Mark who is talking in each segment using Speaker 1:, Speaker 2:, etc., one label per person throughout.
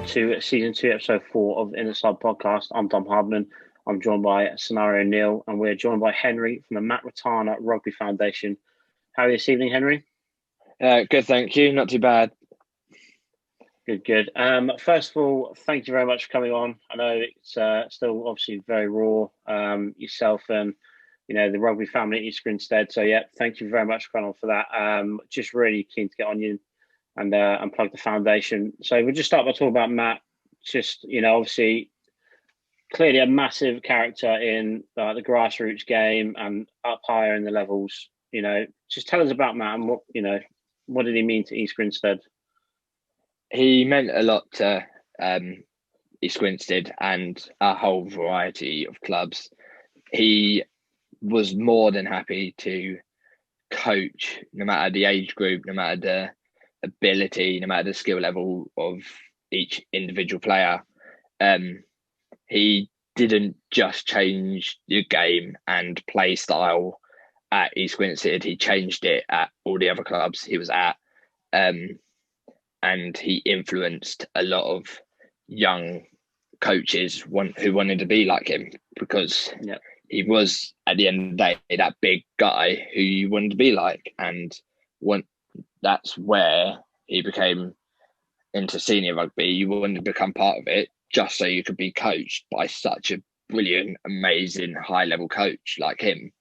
Speaker 1: to season 2, episode 4 of the Inner Side podcast. I'm Dom Hardman. I'm joined by Scenario Neil, and we're joined by Henry from the Ratana Rugby Foundation. How are you this evening, Henry?
Speaker 2: Good, thank you. Not too bad.
Speaker 1: Good. First of all, thank you very much for coming on. I know it's still obviously very raw, yourself and the rugby family at East Grinstead. So yeah, thank you very much for coming on for that. Just really keen to get on you and plug the foundation. So we'll just start by talking about Matt. Just obviously, clearly a massive character in the grassroots game and up higher in the levels. Just tell us about Matt and what did he mean to East Grinstead?
Speaker 2: He meant a lot to East Grinstead and a whole variety of clubs. He was more than happy to coach, no matter the age group, no matter the ability, no matter the skill level of each individual player. He didn't just change the game and play style at East Grinstead. He changed it at all the other clubs he was at. And he influenced a lot of young coaches who wanted to be like him, because he was, at the end of the day, that big guy who you wanted to be like. And that's where he became into senior rugby. You wanted to become part of it just so you could be coached by such a brilliant, amazing, high-level coach like him.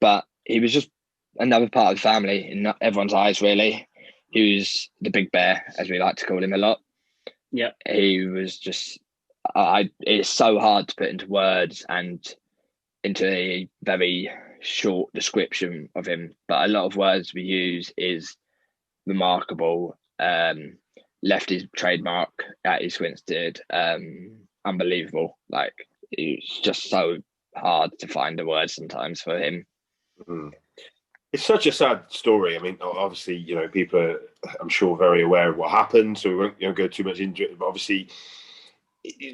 Speaker 2: But he was just another part of the family in everyone's eyes, really. He was the big bear, as we like to call him a lot.
Speaker 1: Yeah.
Speaker 2: He was just, it's so hard to put into words and into a very short description of him. But a lot of words we use is remarkable, left his trademark at East Grinstead, unbelievable. Like, it's just so hard to find the words sometimes for him.
Speaker 3: Mm. It's such a sad story. I mean, obviously, people are, I'm sure, very aware of what happened, so we won't go too much into it. But obviously,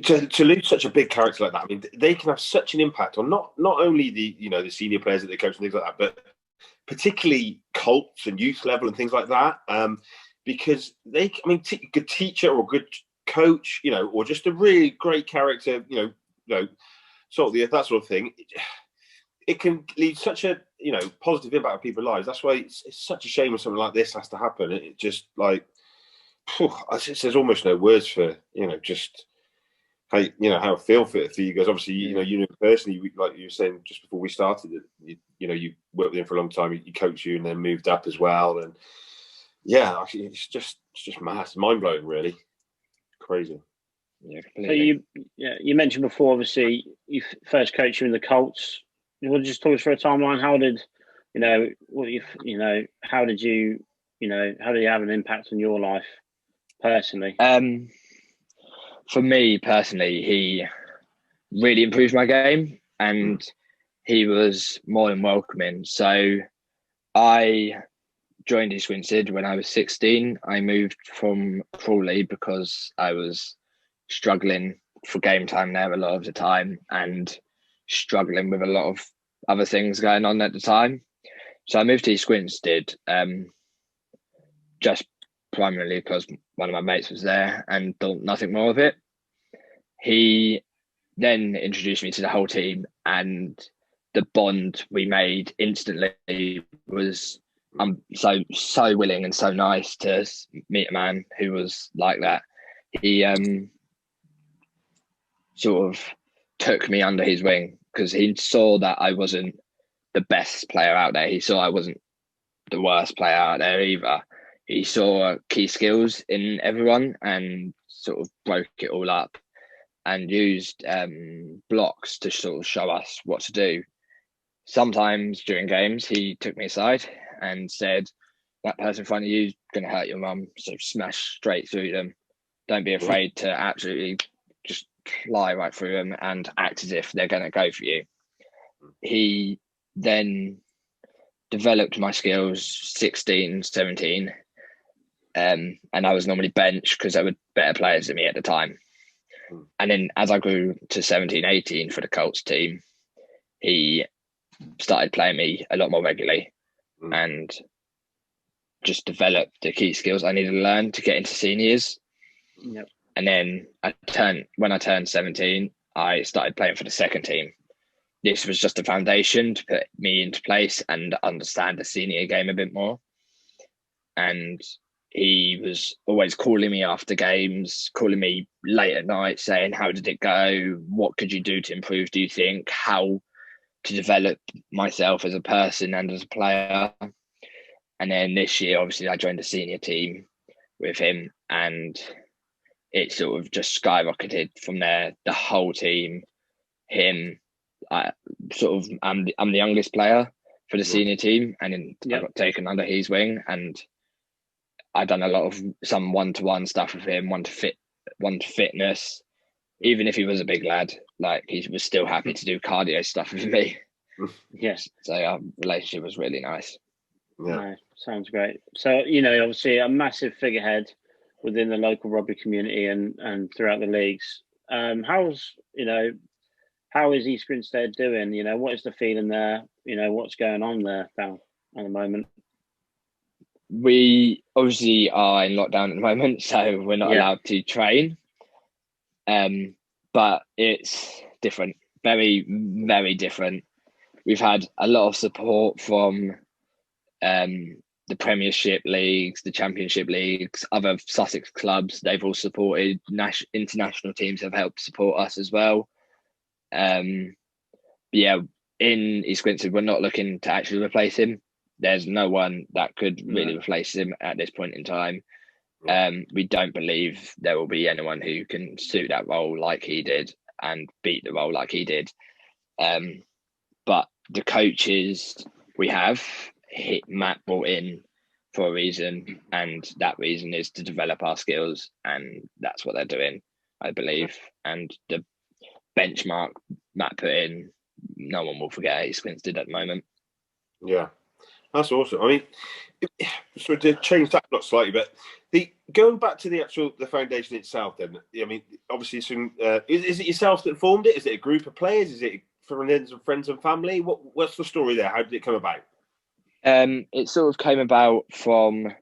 Speaker 3: to lose such a big character like that, I mean, they can have such an impact on not only the the senior players that they coach and things like that, but particularly Colts and youth level and things like that. Because a good teacher or good coach, or just a really great character, salt of the earth, that sort of thing. It can leave such a positive impact on people's lives. That's why it's such a shame when something like this has to happen. It just there's almost no words for just how how I feel for you guys. Obviously, you know personally, like you were saying just before we started, you worked with him for a long time. He coached you and then moved up as well. And yeah, actually, it's just mad, it's mind blowing, really crazy.
Speaker 2: Yeah,
Speaker 1: so you mentioned before, obviously, you first coached you in the Colts. You want to just talk us through a timeline? How did how did you have an impact on your life personally?
Speaker 2: For me personally, he really improved my game, and he was more than welcoming. So I joined East Grinstead when I was 16. I moved from Crawley because I was struggling for game time there a lot of the time, and struggling with a lot of other things going on at the time. So I moved to East Grinstead, just primarily because one of my mates was there and thought nothing more of it. He then introduced me to the whole team, and the bond we made instantly was, I'm so willing and so nice to meet a man who was like that. He sort of took me under his wing because he saw that I wasn't the best player out there. He saw I wasn't the worst player out there either. He saw key skills in everyone and sort of broke it all up and used blocks to sort of show us what to do. Sometimes during games, he took me aside and said, that person in front of you is going to hurt your mum, so smash straight through them. Don't be afraid to absolutely just fly right through them and act as if they're going to go for you. He then developed my skills 16, 17, and I was normally benched because there were better players than me at the time. And then as I grew to 17, 18 for the Colts team, he started playing me a lot more regularly and just developed the key skills I needed to learn to get into seniors.
Speaker 1: Yep.
Speaker 2: And then when I turned 17, I started playing for the second team. This was just a foundation to put me into place and understand the senior game a bit more. And he was always calling me after games, calling me late at night, saying, how did it go? What could you do to improve, do you think? How to develop myself as a person and as a player. And then this year, obviously, I joined the senior team with him, and it sort of just skyrocketed from there. The whole team, him, I'm the youngest player for the senior team, and then I got taken under his wing, and I've done a lot of some one-to-one stuff with him, one to fitness. Even if he was a big lad, like, he was still happy to do cardio stuff with me.
Speaker 1: Yes.
Speaker 2: So our relationship was really nice.
Speaker 3: Yeah.
Speaker 1: No, sounds great. So, you know, obviously a massive figurehead within the local rugby community and throughout the leagues. How is East Grinstead doing? You know, what is the feeling there? You know, what's going on there now at the moment?
Speaker 2: We obviously are in lockdown at the moment, so we're not allowed to train. But it's different, very, very different. We've had a lot of support from the Premiership leagues, the Championship leagues, other Sussex clubs. They've all supported. International teams have helped support us as well. Yeah, in East Grinstead, we're not looking to actually replace him. There's no one that could really replace him at this point in time. We don't believe there will be anyone who can suit that role like he did and beat the role like he did. But the coaches we have, Matt brought in for a reason, and that reason is to develop our skills, and that's what they're doing, I believe. And the benchmark Matt put in, no one will forget East Grinstead at the moment.
Speaker 3: Yeah, that's awesome. I mean, so to change that not slightly, but going back to the foundation itself, then, I mean, obviously, is it yourself that formed it? Is it a group of players? Is it friends and family? What's the story there? How did it come about?
Speaker 2: It sort of came about from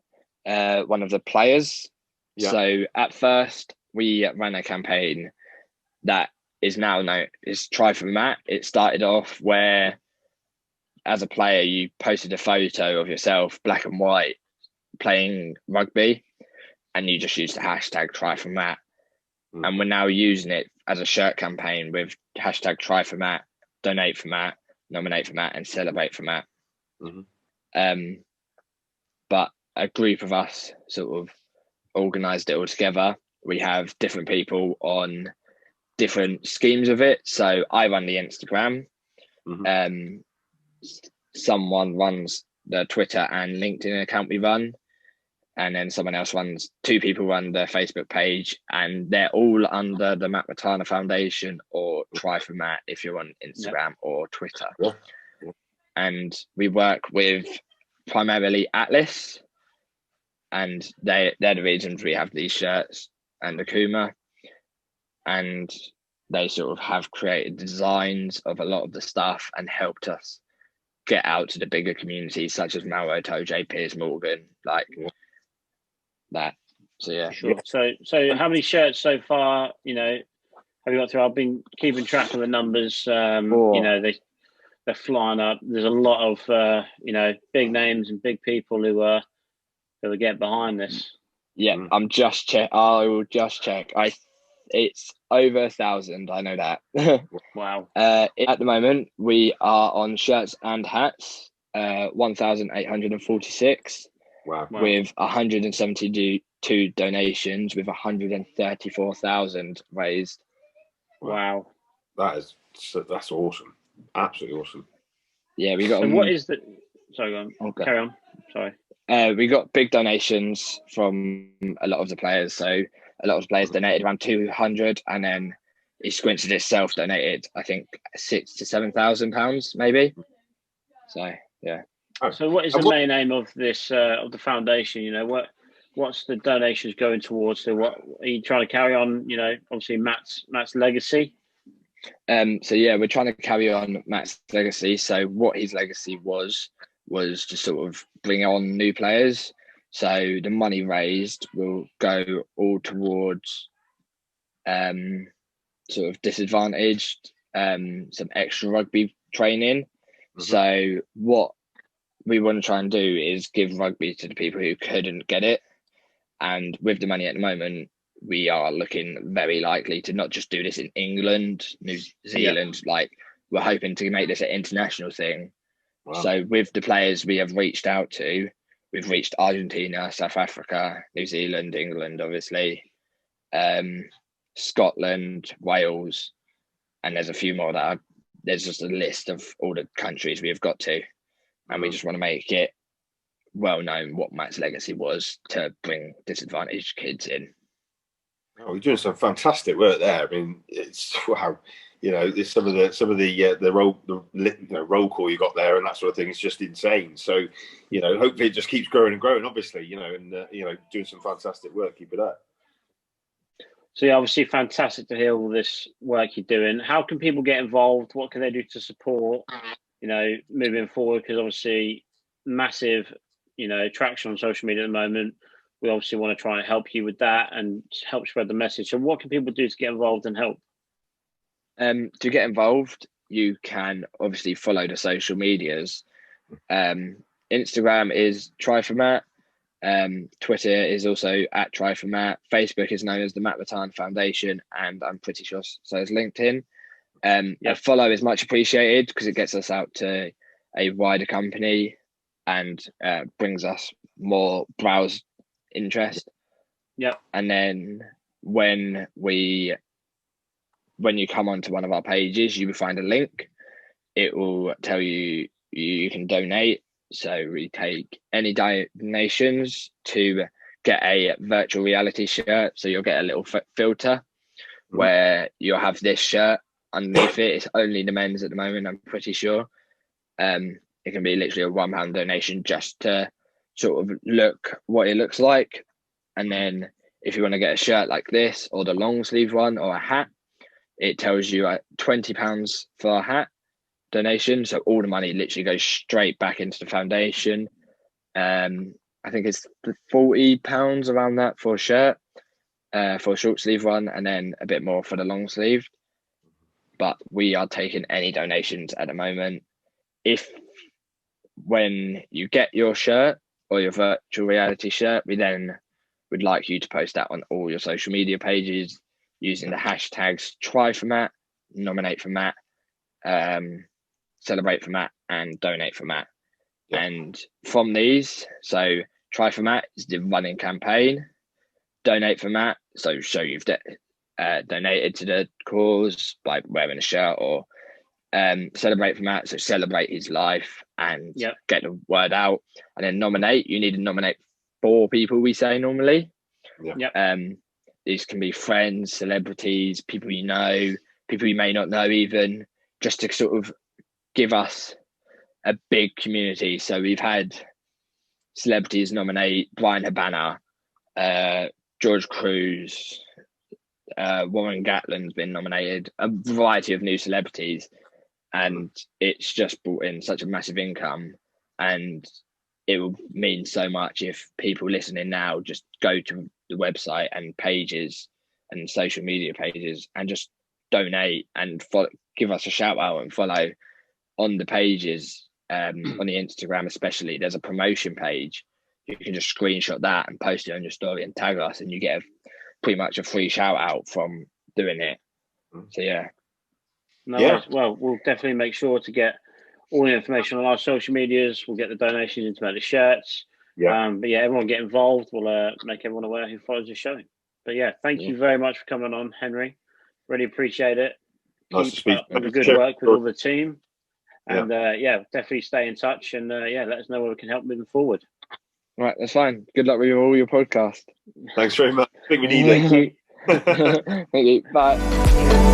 Speaker 2: one of the players. Yeah. So at first we ran a campaign that is now known as Try for Matt. It started off where, as a player, you posted a photo of yourself, black and white, playing rugby, and you just used the hashtag Try for Matt. And we're now using it as a shirt campaign with hashtag Try for Matt, Donate for Matt, Nominate for Matt, and Celebrate for Matt. But a group of us sort of organised it all together. We have different people on different schemes of it. So I run the Instagram. Someone runs the Twitter and LinkedIn account we run. And then two people run the Facebook page, and they're all under the Matt Ratana Foundation or Try for Matt if you're on Instagram or Twitter. And we work with primarily Atlas, and they're the reasons we have these shirts and the Kuma, and they sort of have created designs of a lot of the stuff and helped us get out to the bigger communities such as Malroe, Tojay, Piers Morgan, like that. So yeah,
Speaker 1: sure. So how many shirts so far? You know, have you got through? I've been keeping track of the numbers. You know, they're flying up. There's a lot of big names and big people who will get behind this.
Speaker 2: Yeah, I will just check. It's over 1,000. I know that.
Speaker 1: Wow.
Speaker 2: At the moment, we are on shirts and hats. 1,846.
Speaker 3: Wow.
Speaker 2: With 172 donations, with 134,000 raised.
Speaker 3: Wow. That's awesome. Absolutely awesome.
Speaker 2: Yeah, we got.
Speaker 1: So what is the? Sorry, go on. Okay. Carry on. Sorry.
Speaker 2: We got big donations from a lot of the players. So a lot of the players donated around 200, and then East Grinstead itself donated, I think, £6,000 to £7,000 maybe. So yeah.
Speaker 1: So what is the main aim of this of the foundation? You know, what's the donations going towards? So what are you trying to carry on? You know, obviously Matt's legacy.
Speaker 2: So yeah, we're trying to carry on Matt's legacy. So what his legacy was to sort of bring on new players. So the money raised will go all towards sort of disadvantaged, some extra rugby training. So what we want to try and do is give rugby to the people who couldn't get it. And with the money at the moment, we are looking very likely to not just do this in England, New Zealand, like we're hoping to make this an international thing. Wow. So with the players we have reached out to, we've reached Argentina, South Africa, New Zealand, England, obviously, Scotland, Wales, and there's a few more that there's just a list of all the countries we have got to. And we just want to make it well known what Matt's legacy was to bring disadvantaged kids in.
Speaker 3: Oh, you're doing some fantastic work there. I mean, it's wow. There's some of the roll call you got there and that sort of thing is just insane. So, hopefully it just keeps growing and growing. Obviously, and doing some fantastic work. Keep it up.
Speaker 1: So, yeah, obviously, fantastic to hear all this work you're doing. How can people get involved? What can they do to support? Moving forward, because obviously, massive, traction on social media at the moment. We obviously want to try and help you with that and help spread the message. So what can people do to get involved and help?
Speaker 2: To get involved, you can obviously follow the social medias. Instagram is Try4Matt. Twitter is also at Try4Matt. Facebook is known as the Matt Ratan Foundation, and I'm pretty sure so is LinkedIn. A follow is much appreciated because it gets us out to a wider company and brings us more browse interest. And then when you come onto one of our pages, you will find a link. It will tell you you can donate. So we take any donations to get a virtual reality shirt. So you'll get a little filter where you'll have this shirt underneath it. It's only the men's at the moment, I'm pretty sure. It can be literally a £1 donation just to sort of look what it looks like. And then if you want to get a shirt like this or the long sleeve one or a hat, it tells you £20 for a hat donation. So all the money literally goes straight back into the foundation. I think it's £40 around that for a shirt, for a short sleeve one, and then a bit more for the long sleeve. But we are taking any donations at the moment. When you get your shirt or your virtual reality shirt, we then would like you to post that on all your social media pages using the hashtags Try4Matt, Nominate for Matt, Celebrate for Matt, and Donate for Matt. And from these, so Try4Matt is the running campaign, Donate for Matt, so show you've donated to the cause by wearing a shirt, or Celebrate for Matt, so celebrate his life and get the word out. And then Nominate, you need to nominate 4 people, we say normally. These can be friends, celebrities, people you know, people you may not know even, just to sort of give us a big community. So we've had celebrities nominate Brian Habana, George Cruz, Warren Gatland's been nominated, a variety of new celebrities, and it's just brought in such a massive income. And it will mean so much if people listening now just go to the website and pages and social media pages and just donate and give us a shout out and follow on the pages. On the Instagram especially, there's a promotion page. You can just screenshot that and post it on your story and tag us, and you get pretty much a free shout out from doing it. So
Speaker 1: well, we'll definitely make sure to get all the information on our social medias. We'll get the donations into the shirts. But everyone get involved. We'll make everyone aware who follows the show. But thank you very much for coming on, Henry. Really appreciate it. Keep up the good work with all the team. And definitely stay in touch and let us know where we can help moving forward.
Speaker 2: Right, that's fine. Good luck with all your podcast.
Speaker 3: Thanks very much. I think we need it.
Speaker 2: Thank you. Thank you. Bye.